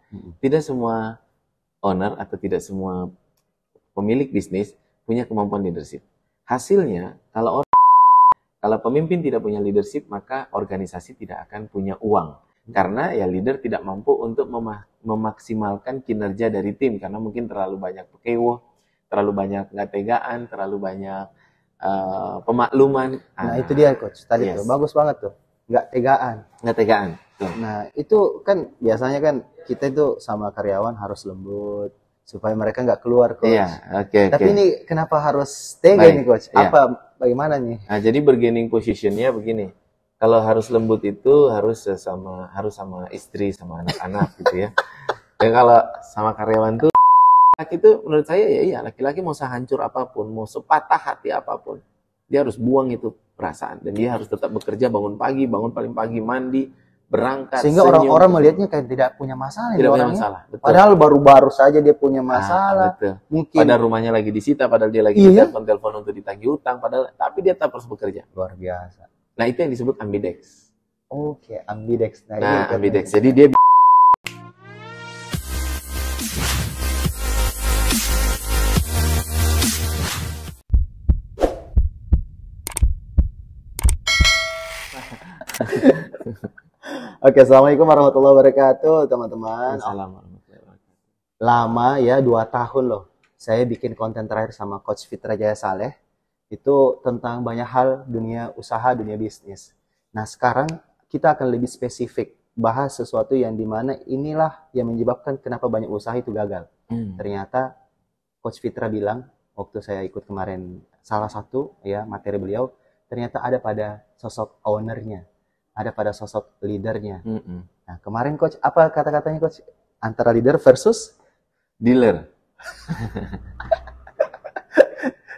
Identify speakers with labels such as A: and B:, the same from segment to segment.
A: Tidak semua owner atau tidak semua pemilik bisnis punya kemampuan leadership. Hasilnya, kalau pemimpin tidak punya leadership, maka organisasi tidak akan punya uang. Karena ya leader tidak mampu untuk memaksimalkan kinerja dari tim. Karena mungkin terlalu banyak pekewoh, terlalu banyak nggak tegaan, terlalu banyak pemakluman.
B: Nah itu dia coach, tadi tuh bagus banget tuh, nggak tegaan.
A: Nggak tegaan.
B: Nah itu kan biasanya kan kita itu sama karyawan harus lembut supaya mereka nggak keluar coach.
A: Iya, oke.
B: Tapi ini kenapa harus tega nih coach? Apa bagaimana nih?
A: Nah jadi bargaining positionnya begini. Kalau harus lembut itu harus sama istri, sama anak-anak gitu ya. Dan kalau sama karyawan tuh itu menurut saya ya iya, laki-laki mau sehancur apapun, mau sepatah hati apapun, dia harus buang itu perasaan dan dia harus tetap bekerja, bangun paling pagi, mandi, berangkat.
B: Sehingga orang-orang melihatnya kayak tidak punya masalah.
A: Tidak punya masalah. Betul.
B: Padahal baru-baru saja dia punya masalah.
A: Betul.
B: Mungkin
A: padahal rumahnya lagi disita, padahal dia lagi telepon untuk ditagih utang, tapi dia tetap harus bekerja.
B: Luar biasa.
A: Nah itu yang disebut ambidex.
B: Oke, ambidex.
A: Nah ambidex. Jadi dia
B: Oke, assalamualaikum warahmatullahi wabarakatuh, teman-teman.
A: Assalamualaikum warahmatullahi wabarakatuh.
B: Lama ya, 2 tahun loh. Saya bikin konten terakhir sama Coach Fitra Jaya Saleh. Itu tentang banyak hal dunia usaha, dunia bisnis. Nah, sekarang kita akan lebih spesifik. Bahas sesuatu yang dimana inilah yang menyebabkan kenapa banyak usaha itu gagal. Ternyata Coach Fitra bilang, waktu saya ikut kemarin salah satu ya materi beliau, ternyata ada pada sosok ownernya. Ada pada sosok leadernya. Nah, kemarin coach, apa kata-katanya coach? Antara leader versus
A: dealer.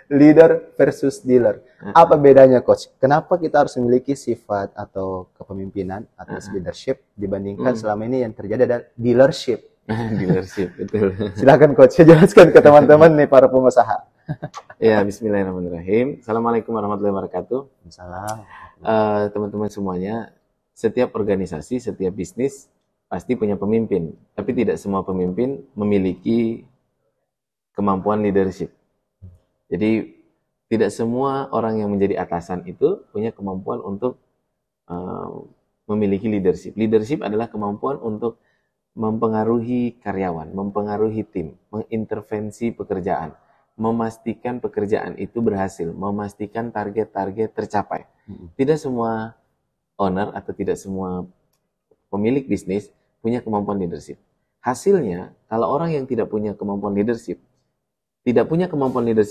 B: Leader versus dealer. Apa bedanya coach? Kenapa kita harus memiliki sifat atau kepemimpinan atau leadership dibandingkan selama ini yang terjadi ada dealership?
A: Dealership, betul.
B: Silakan coach, saya jelaskan ke teman-teman nih para pengusaha.
A: Ya, bismillahirrahmanirrahim. Assalamualaikum warahmatullahi wabarakatuh.
B: Salam.
A: Teman-teman semuanya, setiap organisasi, setiap bisnis pasti punya pemimpin. Tapi tidak semua pemimpin memiliki kemampuan leadership. Jadi tidak semua orang yang menjadi atasan itu punya kemampuan untuk memiliki leadership. Leadership adalah kemampuan untuk mempengaruhi karyawan, mempengaruhi tim, mengintervensi pekerjaan, memastikan pekerjaan itu berhasil, memastikan target-target tercapai. Tidak semua owner atau tidak semua pemilik bisnis punya kemampuan leadership. Hasilnya, kalau orang yang tidak punya kemampuan leadership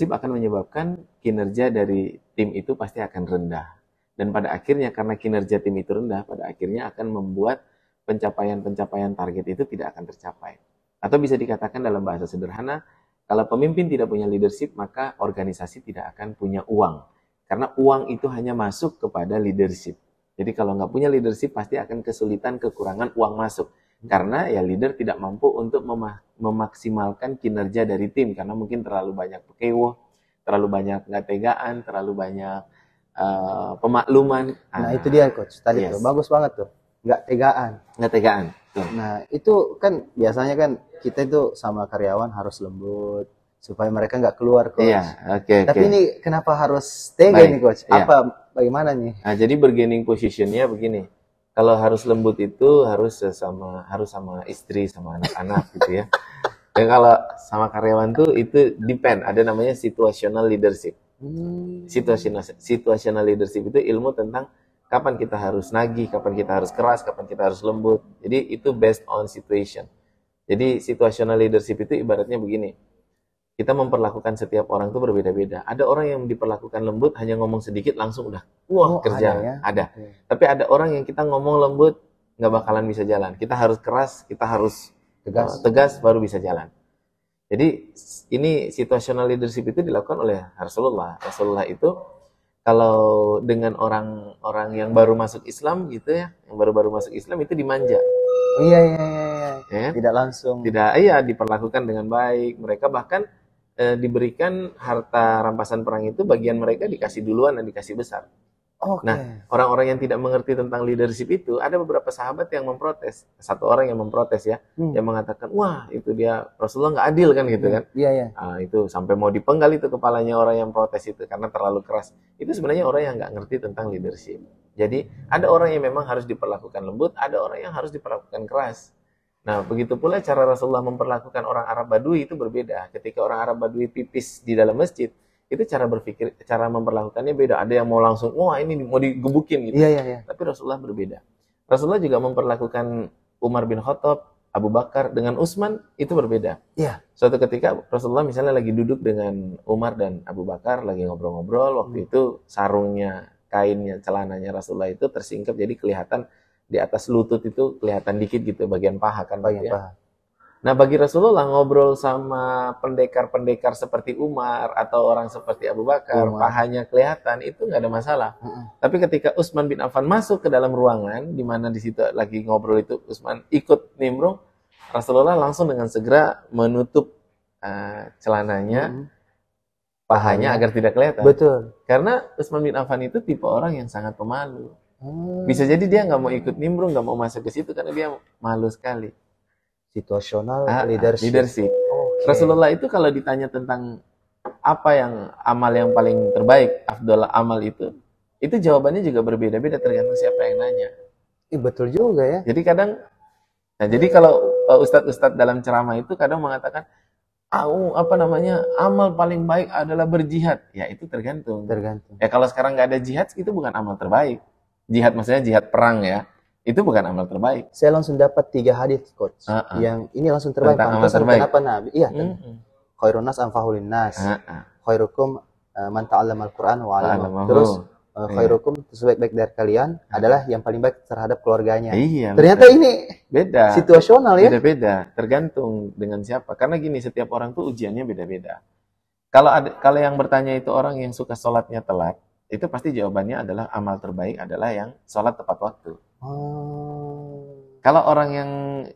A: akan menyebabkan kinerja dari tim itu pasti akan rendah. Dan pada akhirnya karena kinerja tim itu rendah, pada akhirnya akan membuat pencapaian target itu tidak akan tercapai. Atau bisa dikatakan dalam bahasa sederhana, kalau pemimpin tidak punya leadership, maka organisasi tidak akan punya uang. Karena uang itu hanya masuk kepada leadership. Jadi kalau nggak punya leadership, pasti akan kesulitan, kekurangan uang masuk. Karena ya leader tidak mampu untuk memaksimalkan kinerja dari tim. Karena mungkin terlalu banyak pekewoh, terlalu banyak nggak tegaan, terlalu banyak pemakluman.
B: Nah itu dia coach, tadi tuh bagus banget tuh. Nggak tegaan. Nah itu kan biasanya kan kita itu sama karyawan harus lembut supaya mereka nggak keluar coach.
A: Iya, oke.
B: Tapi ini kenapa harus tega nih coach? Bagaimana nih?
A: Nah, jadi bargaining positionnya begini. Kalau harus lembut itu harus sama istri, sama anak-anak gitu ya. Dan kalau sama karyawan tuh itu depend. Ada namanya situational leadership. Situational leadership itu ilmu tentang kapan kita harus nagih, kapan kita harus keras, kapan kita harus lembut. Jadi itu based on situation. Jadi situational leadership itu ibaratnya begini. Kita memperlakukan setiap orang itu berbeda-beda. Ada orang yang diperlakukan lembut, hanya ngomong sedikit langsung udah kerja. Ada. Tapi ada orang yang kita ngomong lembut, nggak bakalan bisa jalan. Kita harus keras, kita harus tegas baru bisa jalan. Jadi ini situational leadership itu dilakukan oleh Rasulullah. Rasulullah itu kalau dengan orang-orang yang baru masuk Islam gitu ya, yang baru-baru masuk Islam itu dimanja.
B: Iya. Ya? Tidak langsung.
A: Diperlakukan dengan baik. Mereka bahkan diberikan harta rampasan perang itu bagian mereka dikasih duluan dan dikasih besar.
B: Oke.
A: Nah, orang-orang yang tidak mengerti tentang leadership itu, ada beberapa sahabat yang memprotes. Satu orang yang memprotes ya, yang mengatakan, wah itu dia Rasulullah nggak adil kan gitu kan.
B: Iya, iya.
A: Nah, itu sampai mau dipenggal itu kepalanya orang yang protes itu karena terlalu keras. Itu sebenarnya orang yang nggak ngerti tentang leadership. Jadi ada orang yang memang harus diperlakukan lembut, ada orang yang harus diperlakukan keras. Nah, begitu pula cara Rasulullah memperlakukan orang Arab Badui itu berbeda. Ketika orang Arab Badui pipis di dalam masjid, itu cara berpikir, cara memperlakukannya beda. Ada yang mau langsung, wah ini mau digebukin gitu.
B: Iya, iya, iya.
A: Tapi Rasulullah berbeda. Rasulullah juga memperlakukan Umar bin Khattab, Abu Bakar dengan Utsman itu berbeda.
B: Iya.
A: Suatu ketika Rasulullah misalnya lagi duduk dengan Umar dan Abu Bakar, lagi ngobrol-ngobrol, waktu itu sarungnya, kainnya, celananya Rasulullah itu tersingkap, jadi kelihatan di atas lutut itu kelihatan dikit gitu, bagian paha kan.
B: Bagian
A: ya.
B: paha.
A: Nah, bagi Rasulullah ngobrol sama pendekar-pendekar seperti Umar atau orang seperti Abu Bakar, pahanya kelihatan, itu nggak ada masalah. Tapi ketika Utsman bin Affan masuk ke dalam ruangan, di mana di situ lagi ngobrol itu Utsman ikut nimbrung, Rasulullah langsung dengan segera menutup celananya, pahanya agar tidak kelihatan.
B: Betul.
A: Karena Utsman bin Affan itu tipe orang yang sangat pemalu. Bisa jadi dia nggak mau ikut nimbrung, nggak mau masuk ke situ karena dia malu sekali.
B: Situasional leadership.
A: Okay. Rasulullah itu kalau ditanya tentang apa yang amal yang paling terbaik, afdal amal itu jawabannya juga berbeda-beda tergantung siapa yang nanya.
B: Betul juga ya.
A: Jadi kadang, jadi kalau ustadz-ustadz dalam ceramah itu kadang mengatakan, amal paling baik adalah berjihad. Ya itu tergantung. Ya kalau sekarang nggak ada jihad, itu bukan amal terbaik. Jihad maksudnya jihad perang ya. Itu bukan amal terbaik.
B: Saya langsung dapat 3 hadis coach. Yang ini langsung terbaik.
A: Tentang amal terbaik.
B: Kenapa Nabi? Iya. Khairun nas anfa'ul linnas. Khairukum man ta'allama al-Qur'an wa 'allamahu. Terus khairukum sebaik-baik dari kalian adalah yang paling baik terhadap keluarganya.
A: Iya.
B: Ternyata ini
A: beda.
B: Situasional ya.
A: Beda-beda, tergantung dengan siapa. Karena gini, setiap orang tuh ujiannya beda-beda. Kalau yang bertanya itu orang yang suka sholatnya telat, itu pasti jawabannya adalah amal terbaik adalah yang sholat tepat waktu. Kalau orang yang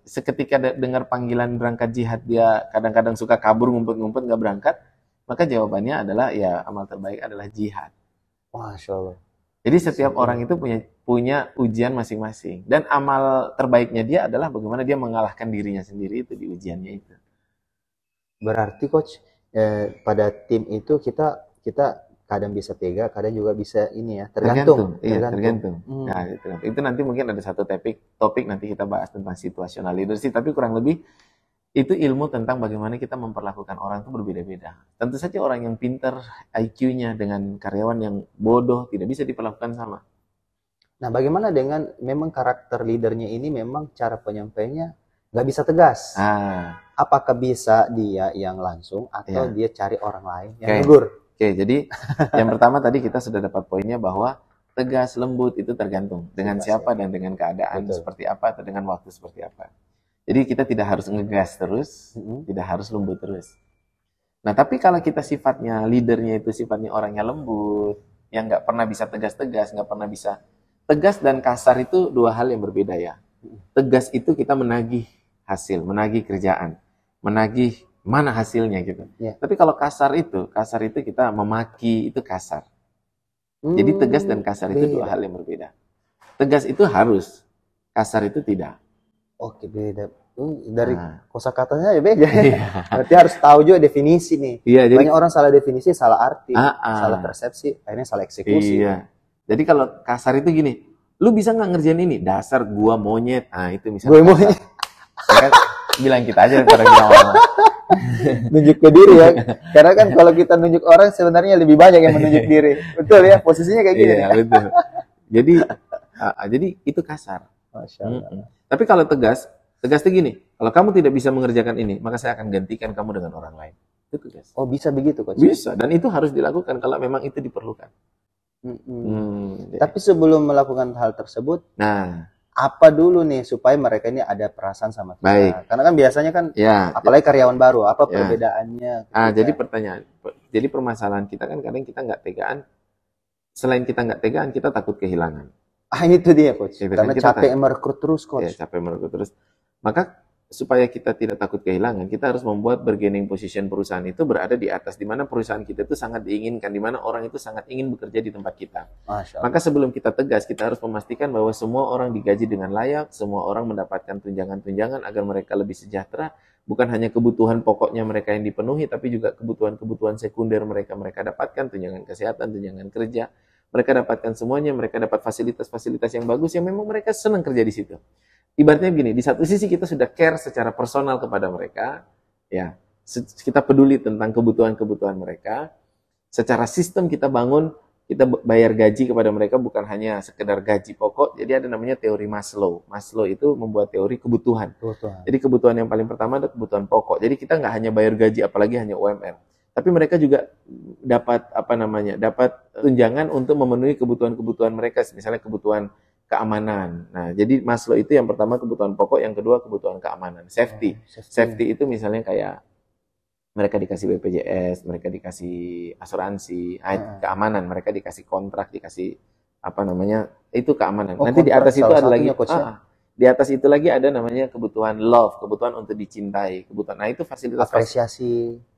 A: seketika dengar panggilan berangkat jihad, dia kadang-kadang suka kabur, ngumpet-ngumpet, nggak berangkat, maka jawabannya adalah ya amal terbaik adalah jihad.
B: Masya Allah.
A: Jadi setiap orang itu punya ujian masing-masing. Dan amal terbaiknya dia adalah bagaimana dia mengalahkan dirinya sendiri itu di ujiannya itu.
B: Berarti coach, pada tim itu kita kadang bisa tega, kadang juga bisa ini ya, tergantung.
A: Tergantung. Nah, itu nanti mungkin ada satu topik nanti kita bahas tentang situational leadership, tapi kurang lebih itu ilmu tentang bagaimana kita memperlakukan orang itu berbeda-beda. Tentu saja orang yang pintar IQ-nya dengan karyawan yang bodoh tidak bisa diperlakukan sama.
B: Nah, bagaimana dengan memang karakter leadernya ini memang cara penyampaiannya nggak bisa tegas. Apakah bisa dia yang langsung atau dia cari orang lain yang negur?
A: Oke, jadi yang pertama tadi kita sudah dapat poinnya bahwa tegas, lembut itu tergantung dengan siapa dan dengan keadaan seperti apa atau dengan waktu seperti apa. Jadi kita tidak harus ngegas terus, tidak harus lembut terus. Nah, tapi kalau kita sifatnya, leadernya itu sifatnya orangnya lembut, yang nggak pernah bisa tegas-tegas, nggak pernah bisa tegas dan kasar itu dua hal yang berbeda ya. Tegas itu kita menagih hasil, menagih kerjaan, menagih mana hasilnya gitu. Tapi kalau kasar itu kita memaki, itu kasar. Jadi tegas dan kasar itu dua hal yang berbeda. Tegas itu harus, kasar itu tidak.
B: Oke, beda. Dari kosakatanya ya beda. Berarti harus tahu juga definisi nih.
A: Jadi,
B: banyak orang salah definisi, salah arti, salah persepsi, akhirnya salah eksekusi.
A: Jadi kalau kasar itu gini, lu bisa nggak ngerjain ini? Dasar gua monyet. Itu misalnya.
B: Gua monyet.
A: Kan, bilang kita aja daripada bilang orang.
B: Nunjuk ke diri ya. Karena kan kalau kita nunjuk orang sebenarnya lebih banyak yang menunjuk diri. Betul ya, posisinya kayak gini.
A: Iya, betul. Jadi itu kasar.
B: Masya Allah.
A: Tapi kalau tegas itu gini, kalau kamu tidak bisa mengerjakan ini, maka saya akan gantikan kamu dengan orang lain. Itu tegas.
B: Oh, bisa begitu Coach?
A: Bisa, dan itu harus dilakukan kalau memang itu diperlukan.
B: Tapi sebelum melakukan hal tersebut, apa dulu nih supaya mereka ini ada perasaan sama kita?
A: Baik.
B: Karena kan biasanya kan, apalagi karyawan baru, apa perbedaannya?
A: Jadi permasalahan kita kan kadang kita nggak tegaan. Selain kita nggak tegaan, kita takut kehilangan.
B: Itu dia Coach.
A: Gitu,
B: karena capek merekrut terus Coach.
A: Capek merekrut terus. Maka supaya kita tidak takut kehilangan, kita harus membuat bargaining position perusahaan itu berada di atas, di mana perusahaan kita itu sangat diinginkan, di mana orang itu sangat ingin bekerja di tempat kita.
B: Masya Allah.
A: Maka sebelum kita tegas, kita harus memastikan bahwa semua orang digaji dengan layak, semua orang mendapatkan tunjangan-tunjangan agar mereka lebih sejahtera, bukan hanya kebutuhan pokoknya mereka yang dipenuhi, tapi juga kebutuhan-kebutuhan sekunder mereka dapatkan, tunjangan kesehatan, tunjangan kerja, mereka dapatkan semuanya, mereka dapat fasilitas-fasilitas yang bagus, yang memang mereka senang kerja di situ. Ibaratnya begini, di satu sisi kita sudah care secara personal kepada mereka, ya, kita peduli tentang kebutuhan-kebutuhan mereka. Secara sistem kita bangun, kita bayar gaji kepada mereka bukan hanya sekedar gaji pokok. Jadi ada namanya teori Maslow. Maslow itu membuat teori kebutuhan. Jadi kebutuhan yang paling pertama adalah kebutuhan pokok. Jadi kita nggak hanya bayar gaji, apalagi hanya UMR. Tapi mereka juga dapat dapat tunjangan untuk memenuhi kebutuhan-kebutuhan mereka, misalnya kebutuhan keamanan. Nah, jadi Maslow itu yang pertama kebutuhan pokok, yang kedua kebutuhan keamanan, safety. Safety itu misalnya kayak mereka dikasih BPJS, mereka dikasih asuransi, keamanan, mereka dikasih kontrak, dikasih itu keamanan. Nanti di atas itu ada lagi, di atas itu lagi ada namanya kebutuhan love, kebutuhan untuk dicintai, kebutuhan. Nah, itu fasilitas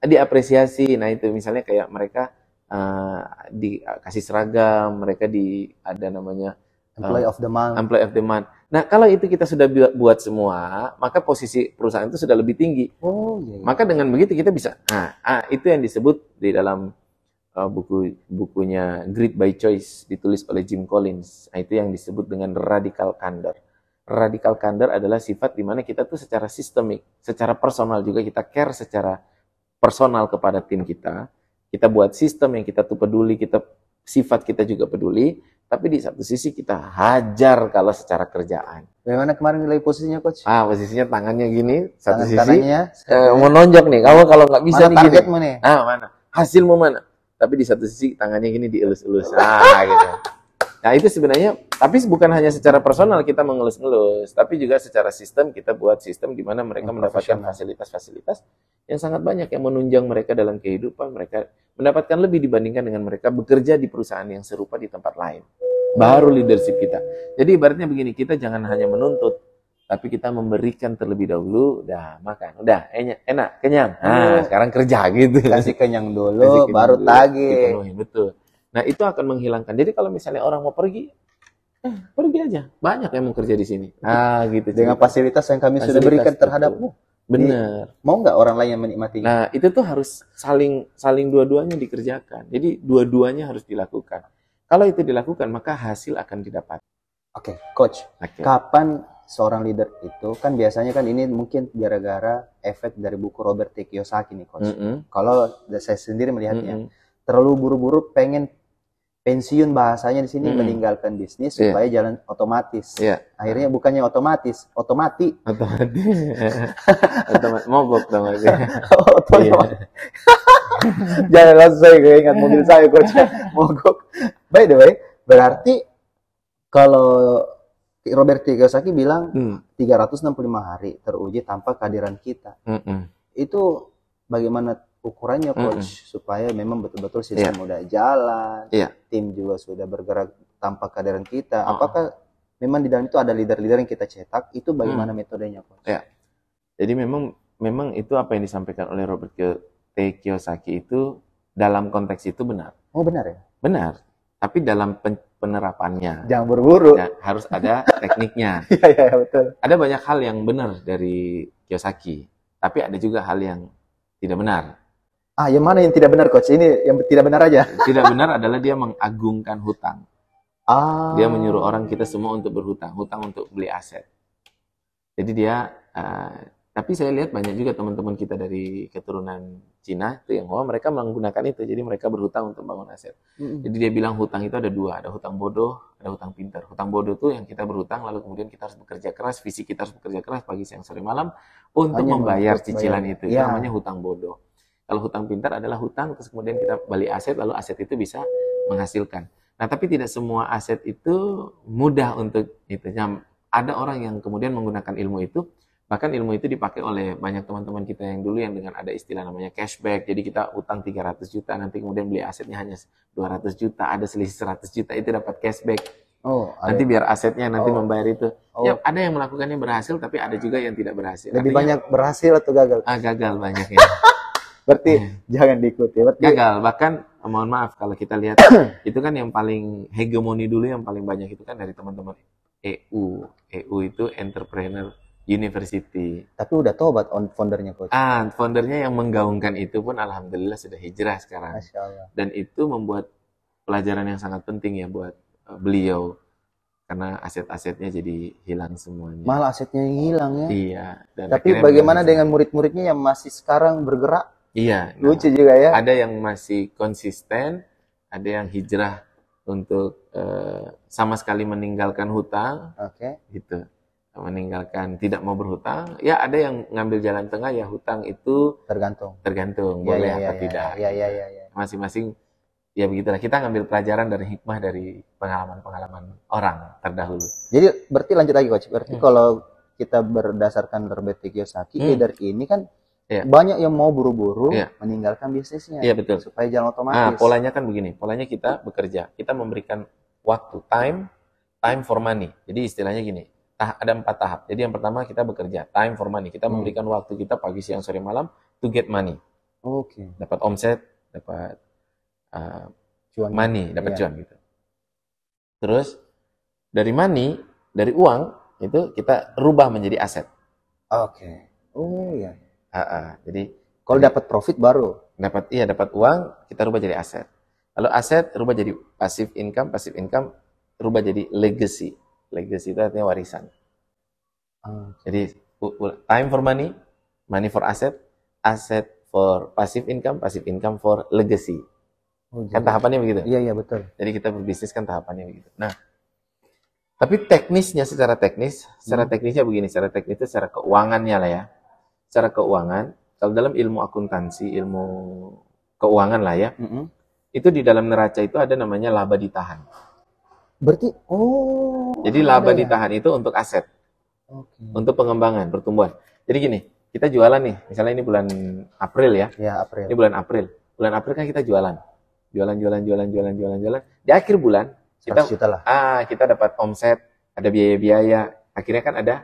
A: diapresiasi. Nah, itu misalnya kayak mereka dikasih seragam, mereka ada namanya
B: Employee of the month.
A: Nah, kalau itu kita sudah buat semua, maka posisi perusahaan itu sudah lebih tinggi.
B: Iya.
A: Maka dengan begitu kita bisa. Itu yang disebut di dalam bukunya Greed by Choice, ditulis oleh Jim Collins. Nah, itu yang disebut dengan radical candor. Radical candor adalah sifat di mana kita tuh secara sistemik, secara personal juga kita care secara personal kepada tim kita. Kita buat sistem yang kita tuh peduli, sifat kita juga peduli. Tapi di satu sisi kita hajar kalau secara kerjaan.
B: Bagaimana kemarin nilai posisinya, Coach?
A: Posisinya tangannya gini, satu
B: Tangan
A: sisi
B: kanannya,
A: mau nonjok nih. Kamu kalau nggak bisa
B: mana
A: nih gini.
B: targetmu nih?
A: Mana? Hasilmu mana? Tapi di satu sisi tangannya gini dielus-elus. Gitu. Nah, itu sebenarnya, tapi bukan hanya secara personal kita mengelus-elus, tapi juga secara sistem kita buat sistem di mana mereka mendapatkan fasilitas-fasilitas yang sangat banyak yang menunjang mereka dalam kehidupan, mereka mendapatkan lebih dibandingkan dengan mereka bekerja di perusahaan yang serupa di tempat lain. Baru leadership kita. Jadi ibaratnya begini, kita jangan hanya menuntut, tapi kita memberikan terlebih dahulu, makan, enak, kenyang. Sekarang kerja gitu.
B: Kasih kenyang dulu, baru tagih.
A: Dipenuhi, betul. Nah, itu akan menghilangkan. Jadi kalau misalnya orang mau pergi, pergi aja. Banyak yang mau kerja di sini. Gitu.
B: Dengan fasilitas yang kami sudah berikan terhadapmu.
A: Benar.
B: Mau nggak orang lain yang menikmati?
A: Nah, itu tuh harus saling dua-duanya dikerjakan. Jadi dua-duanya harus dilakukan. Kalau itu dilakukan, maka hasil akan didapat.
B: Oke, Coach. Kapan seorang leader itu, kan biasanya kan ini mungkin gara-gara efek dari buku Robert T. Kiyosaki nih, Coach. Kalau saya sendiri melihatnya, terlalu buru-buru pengen pensiun, bahasanya di sini meninggalkan bisnis supaya jalan otomatis. Akhirnya bukannya otomatis, otomati.
A: Mogok dong aja.
B: Jangan langsung saya ingat mobil saya, Coach. Mogok. By the way, berarti kalau Robert Kiyosaki bilang 365 hari teruji tanpa kehadiran kita. Itu bagaimana ukurannya, Coach, supaya memang betul-betul sistem udah jalan, tim juga sudah bergerak tanpa kehadiran kita. Apakah memang di dalam itu ada leader-leader yang kita cetak? Itu bagaimana metodenya, Coach?
A: Jadi memang itu apa yang disampaikan oleh Robert T. Kiyosaki itu dalam konteks itu benar.
B: Oh, benar ya?
A: Benar. Tapi dalam penerapannya,
B: jangan buru-buru.
A: Harus ada tekniknya.
B: Iya, betul.
A: Ada banyak hal yang benar dari Kiyosaki, tapi ada juga hal yang tidak benar.
B: Yang mana yang tidak benar, Coach? Ini yang tidak benar aja.
A: Tidak benar adalah dia mengagungkan hutang. Dia menyuruh orang kita semua untuk berhutang, hutang untuk beli aset. Jadi dia, tapi saya lihat banyak juga teman-teman kita dari keturunan Cina itu yang mereka menggunakan itu. Jadi mereka berhutang untuk bangun aset. Jadi dia bilang hutang itu ada dua, ada hutang bodoh, ada hutang pintar. Hutang bodoh itu yang kita berhutang lalu kemudian kita harus bekerja keras, fisik kita harus bekerja keras pagi, siang, sore, malam untuk membayar cicilan itu. Itu namanya hutang bodoh. Kalau hutang pintar adalah hutang terus kemudian kita beli aset lalu aset itu bisa menghasilkan. Nah, tapi tidak semua aset itu mudah untuk itu. Ada orang yang kemudian menggunakan ilmu itu, bahkan ilmu itu dipakai oleh banyak teman-teman kita yang dulu yang dengan ada istilah namanya cashback. Jadi kita utang 300 juta, nanti kemudian beli asetnya hanya 200 juta, ada selisih 100 juta, itu dapat cashback.
B: Oh,
A: Nanti biar asetnya nanti
B: Oh.
A: membayar itu.
B: Oh.
A: Ya, ada yang melakukannya berhasil, tapi ada juga yang tidak berhasil.
B: Lebih
A: Artinya,
B: banyak berhasil atau gagal?
A: gagal banyak ya.
B: Berarti jangan diikuti. Berarti
A: Gagal. Bahkan, mohon maaf, kalau kita lihat, itu kan yang paling hegemoni dulu, yang paling banyak itu kan dari teman-teman EU. EU itu Entrepreneur University.
B: tapi udah tobat foundernya coach.
A: Foundernya yang menggaungkan itu pun alhamdulillah sudah hijrah sekarang.
B: Masya Allah.
A: Dan itu membuat pelajaran yang sangat penting ya buat beliau. Karena aset-asetnya jadi hilang semuanya.
B: Malah asetnya yang hilang ya.
A: Iya. Dan
B: Tapi
A: akhirnya
B: bagaimana
A: berhasil.
B: dengan murid-muridnya yang masih sekarang bergerak?
A: Iya. Nah,
B: Lucu juga ya.
A: ada yang masih konsisten, ada yang hijrah untuk sama sekali meninggalkan hutang,
B: Oke.
A: gitu. Meninggalkan tidak mau berhutang. Ya ada yang ngambil jalan tengah, ya hutang itu
B: Tergantung.
A: tergantung
B: Ya,
A: boleh
B: ya,
A: atau
B: ya,
A: tidak.
B: ya, ya.
A: Masing-masing ya begitulah. Kita ngambil pelajaran dari hikmah dari pengalaman-pengalaman orang terdahulu.
B: Jadi berarti lanjut lagi coach. Berarti kalau kita berdasarkan Robert Kiyosaki, leader ini kan
A: Iya.
B: banyak yang mau buru-buru
A: Iya.
B: meninggalkan bisnisnya
A: Iya betul.
B: supaya jalan otomatis.
A: Polanya kan begini. Polanya kita bekerja, kita memberikan waktu, time for money. Jadi istilahnya gini. Ada 4 tahap. Jadi yang pertama kita bekerja, time for money. Kita memberikan waktu kita pagi, siang, sore, malam to get money.
B: Oke.
A: Dapat omset, dapat
B: Cuan.
A: money, dapat
B: Iya.
A: cuan gitu. Terus dari money, dari uang itu kita rubah menjadi aset.
B: Oke. Oh iya.
A: Jadi
B: Kalau dapat profit baru.
A: dapat uang, kita rubah jadi aset. Lalu aset rubah jadi passive income rubah jadi legacy. Legacy itu artinya warisan. Jadi time for money, money for asset for passive income for legacy. Kan tahapannya begitu.
B: Iya betul.
A: Jadi kita berbisnis kan tahapannya begitu. Nah, tapi teknisnya secara teknisnya begini, secara teknis itu secara keuangannya lah ya. Secara keuangan, kalau dalam ilmu akuntansi, ilmu keuangan lah ya, itu di dalam neraca itu ada namanya laba ditahan.
B: Berarti
A: Jadi laba ditahan itu untuk aset. Untuk pengembangan, pertumbuhan. Jadi gini, kita jualan nih, misalnya ini bulan April ya.
B: Ya, April.
A: Ini bulan April. Bulan April kan kita jualan. Jualan. Di akhir bulan kita
B: 100 juta lah.
A: kita dapat omset, ada biaya-biaya, akhirnya kan ada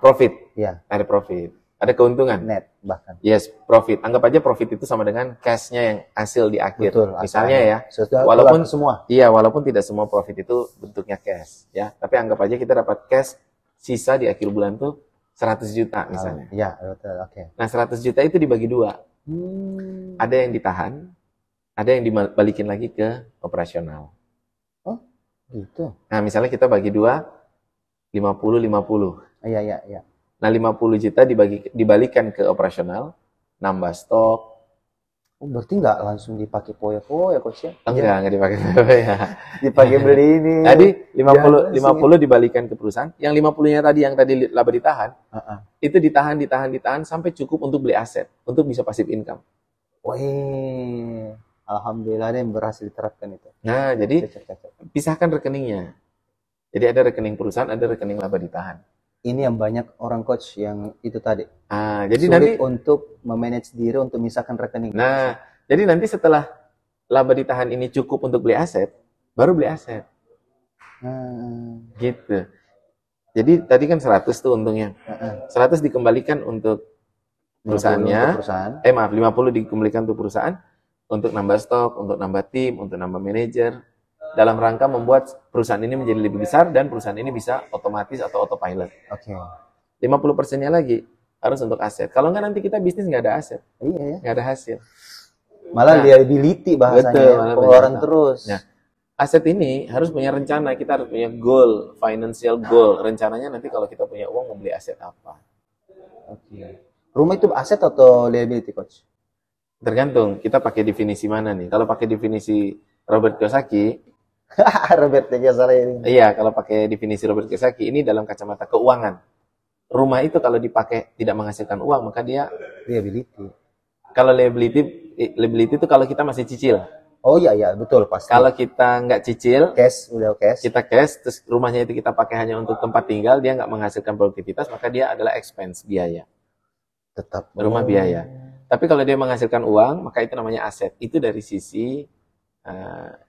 A: profit.
B: Iya.
A: Ada profit. Ada keuntungan.
B: Net bahkan.
A: Yes, profit. Anggap aja profit itu sama dengan cash-nya yang hasil di akhir.
B: Betul.
A: Misalnya ya,
B: Sudah
A: walaupun
B: semua.
A: Iya, walaupun tidak semua profit itu bentuknya cash, ya. Tapi anggap aja kita dapat cash sisa di akhir bulan tuh 100 juta misalnya.
B: Iya, betul. Oke.
A: Nah, 100 juta itu dibagi 2. Ada yang ditahan, ada yang dibalikin lagi ke operasional.
B: Oh, gitu.
A: Nah, misalnya kita bagi 2, 50-50.
B: Iya.
A: Nah, 50 juta dibalikan ke operasional, nambah stok.
B: Oh, berarti nggak langsung dipakai poya-poya coach ya?
A: Enggak dipakai ya.
B: Dipakai beli ini.
A: Jadi 50 dibalikan ke perusahaan, yang 50-nya yang tadi laba ditahan, itu ditahan sampai cukup untuk beli aset, untuk bisa passive income.
B: Wih, alhamdulillah ada yang berhasil diterapkan itu.
A: Nah, jadi
B: Cocok.
A: pisahkan rekeningnya. Jadi ada rekening perusahaan, ada rekening laba ditahan.
B: Ini yang banyak orang coach yang itu tadi.
A: Jadi
B: Sulit
A: nanti
B: untuk memanage diri untuk memisahkan rekening.
A: Nah, jadi nanti setelah laba ditahan ini cukup untuk beli aset, baru beli aset. Gitu. Jadi tadi kan 100 tuh untungnya. 100 dikembalikan untuk perusahaannya. 50 dikembalikan untuk perusahaan untuk nambah stok, untuk nambah tim, untuk nambah manajer, dalam rangka membuat perusahaan ini menjadi lebih besar dan perusahaan ini bisa otomatis atau autopilot.
B: Oke.
A: 50%-nya lagi harus untuk aset. Kalau nggak nanti kita bisnis nggak ada aset,
B: Iya ya.
A: nggak ada hasil.
B: Malah liability bahasanya.
A: Betul, malah
B: pengeluaran
A: banyak.
B: terus.
A: Nah, aset ini harus punya rencana, kita harus punya goal, financial goal. Rencananya nanti kalau kita punya uang mau beli aset apa.
B: Oke. Rumah itu aset atau liability coach?
A: Tergantung kita pakai definisi mana nih. Kalau pakai definisi Robert Kiyosaki,
B: Robert Kiyosaki ini.
A: iya, kalau pakai definisi Robert Kiyosaki ini dalam kacamata keuangan. Rumah itu kalau dipakai tidak menghasilkan uang, maka dia
B: Liability.
A: kalau liability itu kalau kita masih cicil.
B: Oh iya betul pasti.
A: Kalau kita nggak cicil,
B: udah cash.
A: kita cash, terus rumahnya itu kita pakai hanya untuk tempat tinggal, dia nggak menghasilkan produktivitas, maka dia adalah expense, biaya.
B: Tetap
A: Rumah biaya. Tapi kalau dia menghasilkan uang, maka itu namanya aset. Itu dari sisi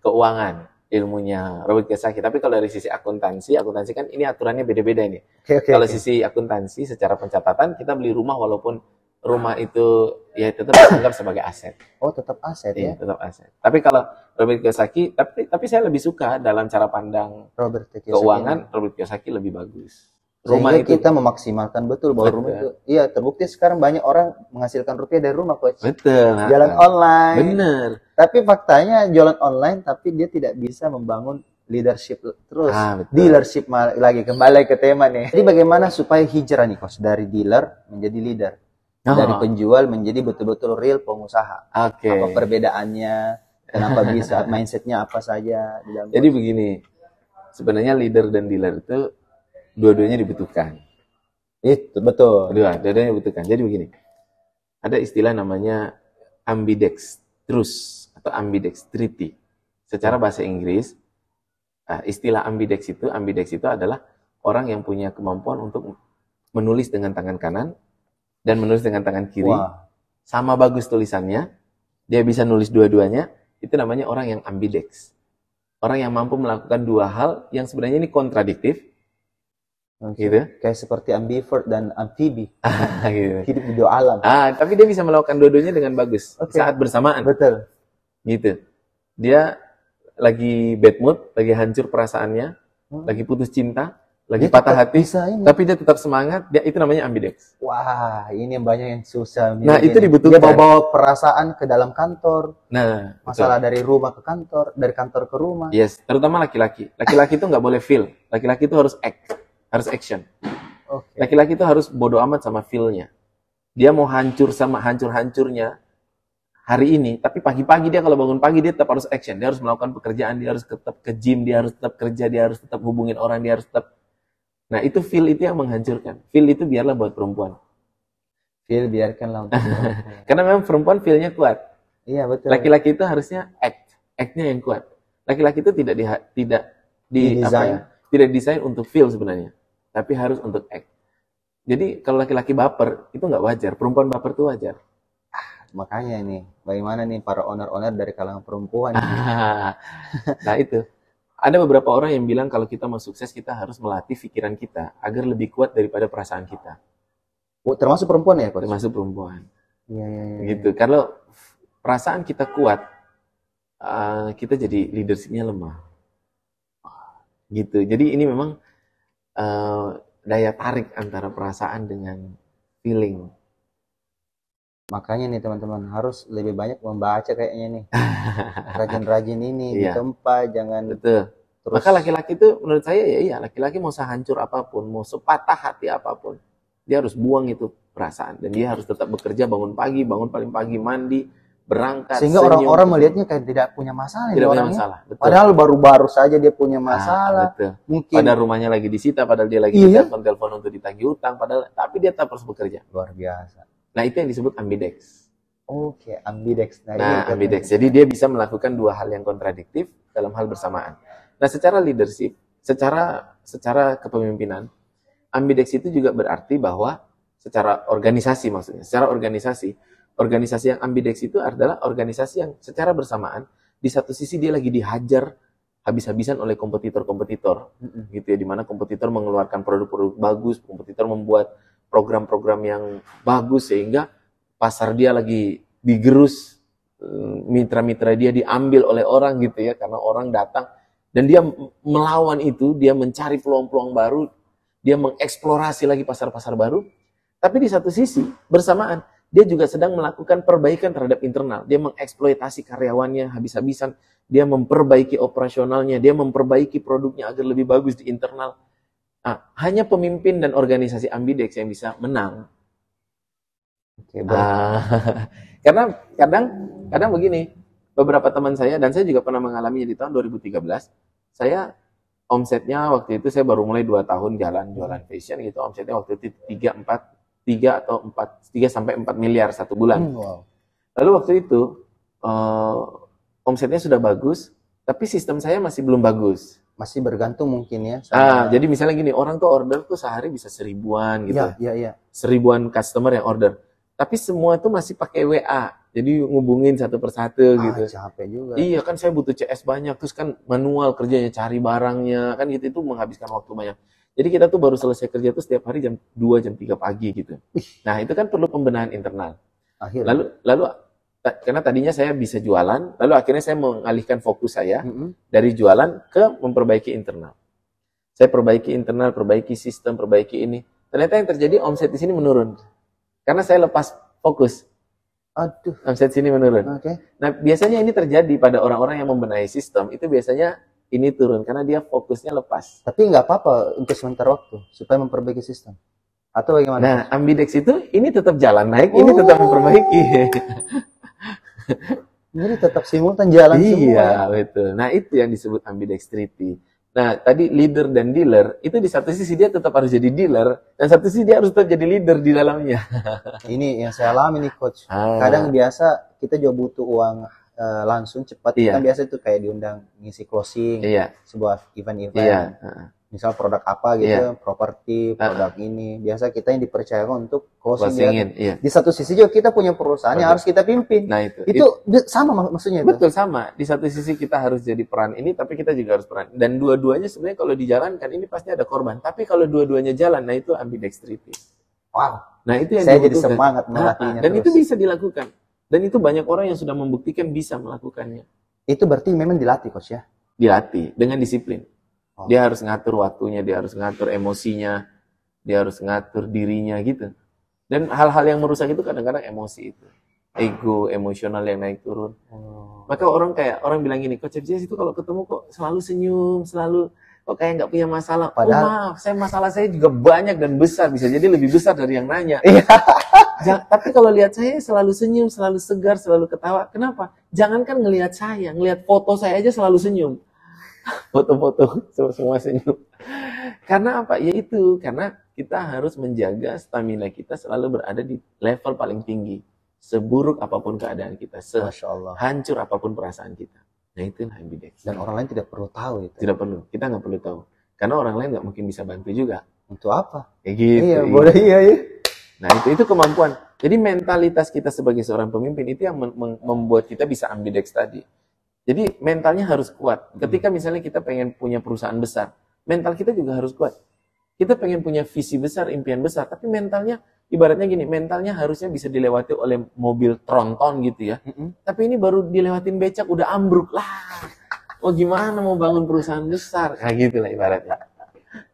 A: keuangan. ilmunya Robert Kiyosaki. Tapi kalau dari sisi akuntansi kan ini aturannya beda-beda ini.
B: Oke,
A: Kalau
B: oke.
A: sisi akuntansi secara pencatatan kita beli rumah walaupun rumah itu ya tetap dianggap sebagai aset.
B: Oh, tetap aset ya,
A: Iya, tetap aset. Tapi kalau Robert Kiyosaki, tapi saya lebih suka dalam cara pandang
B: Robert Kiyosaki.
A: keuangan Robert Kiyosaki lebih bagus.
B: Sehingga
A: Rumah itu
B: kita memaksimalkan betul bahwa rumah itu, iya terbukti sekarang banyak orang menghasilkan rupiah dari rumah, Coach.
A: betul.
B: Jalan online.
A: Bener.
B: Tapi faktanya jualan online, tapi dia tidak bisa membangun leadership terus.
A: Betul.
B: Dealership lagi, kembali ke tema nih. Jadi bagaimana supaya hijrah nih, Coach, dari dealer menjadi leader? Dari penjual menjadi betul-betul real pengusaha.
A: Oke.
B: Apa perbedaannya? Kenapa bisa? Mindsetnya apa saja? Di dalam
A: Jadi begini, sebenarnya leader dan dealer itu dua-duanya dibutuhkan.
B: itu betul.
A: Dua-duanya dibutuhkan. Jadi begini, ada istilah namanya ambidextrous atau ambidextrity. Secara bahasa Inggris, istilah ambidex itu adalah orang yang punya kemampuan untuk menulis dengan tangan kanan dan menulis dengan tangan kiri.
B: Wah.
A: Sama bagus tulisannya, dia bisa nulis dua-duanya, itu namanya orang yang ambidex. Orang yang mampu melakukan dua hal yang sebenarnya ini kontradiktif, gitu.
B: Kayak seperti ambivert dan amfibi.
A: Gitu.
B: Hidup di dua alam.
A: Tapi dia bisa melakukan dua-duanya dengan bagus saat bersamaan.
B: Betul.
A: Gitu. Dia lagi bad mood, lagi hancur perasaannya, lagi putus cinta, lagi
B: Dia
A: patah
B: tetap
A: hati,
B: bisa ini.
A: tapi dia tetap semangat. Itu namanya ambidex.
B: Wah, ini yang banyak yang susah.
A: Nah, itu
B: Dia
A: dibutuhkan.
B: bawa perasaan ke dalam kantor.
A: Nah,
B: Masalah dari rumah ke kantor, dari kantor ke rumah.
A: yes, terutama laki-laki. Laki-laki itu nggak boleh feel. Laki-laki itu harus act, harus action.
B: Oke.
A: Laki-laki itu harus bodo amat sama feel-nya. Dia mau hancur sama hancur-hancurnya hari ini, tapi pagi-pagi dia kalau bangun pagi dia tetap harus action. Dia harus melakukan pekerjaan, dia harus tetap ke gym, dia harus tetap kerja, dia harus tetap hubungin orang, dia harus tetap. Nah, itu feel itu yang menghancurkan. Feel itu biarlah buat perempuan.
B: Feel biarkanlah untuk
A: Karena memang perempuan feel-nya kuat.
B: Iya, betul.
A: Laki-laki itu harusnya act-nya yang kuat. Laki-laki itu tidak
B: Didesain.
A: tidak desain untuk feel sebenarnya, tapi harus untuk act. Jadi kalau laki-laki baper itu nggak wajar, perempuan baper itu wajar.
B: Makanya nih, bagaimana nih para owner-owner dari kalangan perempuan?
A: Nah itu, ada beberapa orang yang bilang kalau kita mau sukses kita harus melatih pikiran kita agar lebih kuat daripada perasaan kita.
B: Termasuk perempuan ya, Coach?
A: Termasuk perempuan.
B: Iya.
A: Gitu. Kalau perasaan kita kuat, kita jadi leadership-nya lemah. Gitu. Jadi ini memang daya tarik antara perasaan dengan feeling.
B: Makanya nih teman-teman harus lebih banyak membaca kayaknya nih. Rajin-rajin ini di
A: Iya.
B: tempat, jangan
A: Betul.
B: terus.
A: Maka laki-laki itu menurut saya ya iya, laki-laki mau sehancur apapun, mau sepatah hati apapun, dia harus buang itu perasaan dan dia harus tetap bekerja, bangun paling pagi, mandi, berangkat.
B: Sehingga
A: senyum,
B: orang-orang melihatnya kayak tidak punya masalah
A: tidak
B: ini
A: punya
B: orangnya.
A: masalah. Betul.
B: Padahal baru-baru saja dia punya masalah.
A: Betul.
B: Mungkin
A: Padahal rumahnya lagi disita, padahal dia lagi
B: Iya.
A: telepon untuk ditagih utang, padahal tapi dia tetap harus bekerja.
B: luar biasa.
A: Nah, itu yang disebut ambidex.
B: Oke, ambidex. Nah,
A: Nah,
B: ini
A: ambidex. Jadi dia bisa melakukan dua hal yang kontradiktif dalam hal bersamaan. Nah, secara leadership, secara kepemimpinan, ambidex itu juga berarti bahwa secara organisasi maksudnya, secara organisasi yang ambidex itu adalah organisasi yang secara bersamaan di satu sisi dia lagi dihajar habis-habisan oleh kompetitor-kompetitor, gitu ya, di mana kompetitor mengeluarkan produk-produk bagus, kompetitor membuat program-program yang bagus sehingga pasar dia lagi digerus, mitra-mitra dia diambil oleh orang gitu ya, karena orang datang dan dia melawan itu, dia mencari peluang-peluang baru, dia mengeksplorasi lagi pasar-pasar baru. Tapi di satu sisi bersamaan dia juga sedang melakukan perbaikan terhadap internal. Dia mengeksploitasi karyawannya habis-habisan, dia memperbaiki operasionalnya, dia memperbaiki produknya agar lebih bagus di internal. Nah, hanya pemimpin dan organisasi ambidex yang bisa menang.
B: Oke,
A: Karena kadang begini, beberapa teman saya dan saya juga pernah mengalaminya di tahun 2013. Saya omsetnya waktu itu saya baru mulai 2 tahun jalan jualan fashion gitu. Omsetnya waktu itu 3 sampai 4 miliar satu bulan.
B: Wow.
A: Lalu waktu itu omsetnya sudah bagus, tapi sistem saya masih belum bagus.
B: Masih bergantung mungkin ya.
A: Jadi misalnya gini, orang tuh order tuh sehari bisa 1000-an gitu.
B: Iya.
A: 1000-an customer yang order. Tapi semua itu masih pakai WA. Jadi ngubungin satu persatu gitu.
B: Capek juga.
A: Iya kan saya butuh CS banyak, terus kan manual kerjanya cari barangnya, kan gitu itu menghabiskan waktu banyak. Jadi kita tuh baru selesai kerja tuh setiap hari jam 2, jam 3 pagi gitu. Nah, itu kan perlu pembenahan internal.
B: Akhirnya.
A: Lalu karena tadinya saya bisa jualan, lalu akhirnya saya mengalihkan fokus saya dari jualan ke memperbaiki internal. Saya perbaiki internal, perbaiki sistem, perbaiki ini. Ternyata yang terjadi omset di sini menurun. Karena saya lepas fokus.
B: Aduh.
A: Omset sini menurun. Nah, biasanya ini terjadi pada orang-orang yang membenahi sistem, itu biasanya ini turun karena dia fokusnya lepas.
B: Tapi nggak apa-apa untuk sementara waktu supaya memperbaiki sistem. Atau bagaimana?
A: Nah, Ambidex itu ini tetap jalan naik, ini tetap memperbaiki.
B: Jadi tetap simultan jalan semua.
A: Iya, betul. Nah, itu yang disebut ambidextrity. Nah, tadi leader dan dealer, itu di satu sisi dia tetap harus jadi dealer, dan satu sisi dia harus tetap jadi leader di dalamnya.
B: Ini yang saya alami nih, Coach. Kadang biasa kita juga butuh uang langsung cepat. Kan biasa itu kayak diundang ngisi closing, sebuah event-event. Misal produk apa gitu, properti, produk ini. Biasa kita yang dipercayakan untuk closing. Di satu sisi juga kita punya perusahaan yang harus kita pimpin.
A: Nah,
B: itu sama maksudnya itu.
A: Betul, sama. Di satu sisi kita harus jadi peran ini, tapi kita juga harus peran. Dan dua-duanya sebenarnya kalau dijalankan ini pasti ada korban. Tapi kalau dua-duanya jalan, nah itu ambidextrity.
B: Wow.
A: Nah, itu yang
B: saya jadi semangat melatihnya.
A: Dan itu bisa dilakukan. Dan itu banyak orang yang sudah membuktikan bisa melakukannya.
B: Itu berarti memang dilatih, Coach ya?
A: Dilatih dengan disiplin. Dia harus ngatur waktunya, dia harus ngatur emosinya, dia harus ngatur dirinya gitu. Dan hal-hal yang merusak itu kadang-kadang emosi itu. Ego, emosional yang naik turun. Maka orang bilang gini, Coach FJS itu kalau ketemu kok selalu senyum, selalu kok kayak nggak punya masalah. Padahal, maaf, masalah saya juga banyak dan besar, bisa jadi lebih besar dari yang nanya. Tapi kalau lihat saya selalu senyum, selalu segar, selalu ketawa. Kenapa? Jangankan ngelihat saya, ngelihat foto saya aja selalu senyum. Foto-foto semua senyum. Karena apa? Yaitu karena kita harus menjaga stamina kita selalu berada di level paling tinggi. Seburuk apapun keadaan kita, sehancur apapun perasaan kita. Nah, itu ambidex.
B: Dan orang lain tidak perlu tahu itu.
A: Tidak perlu. Kita nggak perlu tahu. Karena orang lain nggak mungkin bisa bantu juga.
B: Untuk apa?
A: Kayak gitu.
B: Iya, boleh iya.
A: Nah, itu kemampuan. Jadi mentalitas kita sebagai seorang pemimpin itu yang membuat kita bisa ambidex tadi. Jadi mentalnya harus kuat. Ketika misalnya kita pengen punya perusahaan besar, mental kita juga harus kuat. Kita pengen punya visi besar, impian besar, tapi mentalnya, ibaratnya gini, mentalnya harusnya bisa dilewati oleh mobil tronton gitu ya. Tapi ini baru dilewatin becak, udah ambruk lah. Oh gimana mau bangun perusahaan besar? Kayak gitu lah ibaratnya.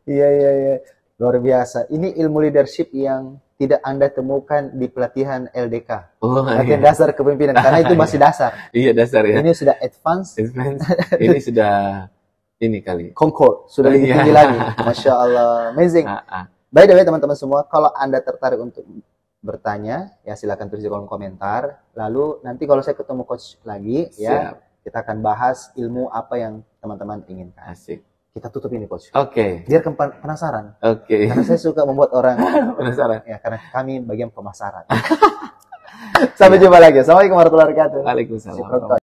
B: Iya. Luar biasa. Ini ilmu leadership yang tidak Anda temukan di pelatihan LDK. Latihan dasar kepemimpinan, karena itu masih dasar.
A: Iya, dasar ya.
B: Ini sudah advance.
A: Ini sudah ini kali.
B: Concord, sudah lebih tinggi lagi. Masya Allah, amazing. By the way, teman-teman semua, kalau Anda tertarik untuk bertanya, ya silakan tulis di kolom komentar. Lalu nanti kalau saya ketemu coach lagi, ya kita akan bahas ilmu apa yang teman-teman inginkan.
A: Asik.
B: Kita tutup ini, Coach.
A: Oke.
B: Biar penasaran.
A: Oke.
B: Karena saya suka membuat orang
A: penasaran.
B: Ya, karena kami bagian pemasaran. Sampai jumpa lagi. Assalamualaikum warahmatullahi wabarakatuh.
A: Waalaikumsalam.